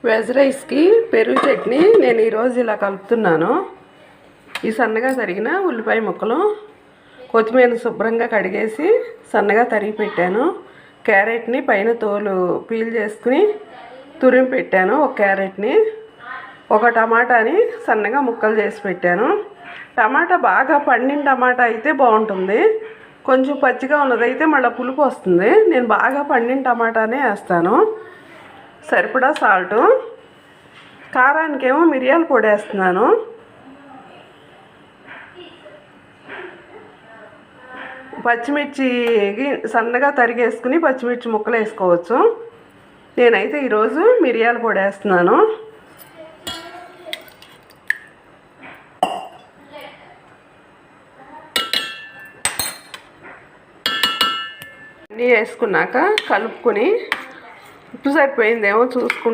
Veg రైస్కి పెరుగు చట్నీ నేను ఈరోజు ఇలా కలుపుతున్నాను. ఈ సన్నగా తరిగిన ఉల్లిపాయ ముక్కలు, కొత్తిమీర శుభ్రంగా కడిగేసి సన్నగా తరిగి పెట్టాను. క్యారెట్ని పైన తోలు పీల్ చేసుకుని తురిమి పెట్టాను. ఒక క్యారెట్ని, ఒక టమాటాని సన్నగా ముక్కలు చేసి పెట్టాను. టమాటా బాగా పండిన టమాటా అయితే బాగుంటుంది, కొంచెం పచ్చిగా ఉన్నదైతే మళ్ళీ పులుపు వస్తుంది. నేను బాగా పండిన టమాటానే వేస్తాను. సరిపడా సాల్టు, కారానికేమో మిరియాల పొడి వేస్తున్నాను. పచ్చిమిర్చి సన్నగా తరిగేసుకుని పచ్చిమిర్చి ముక్కలు వేసుకోవచ్చు. నేనైతే ఈరోజు మిరియాల పొడి వేస్తున్నాను. అన్నీ వేసుకున్నాక కలుపుకొని ఉప్పు సరిపోయిందేమో చూసుకుంటాను.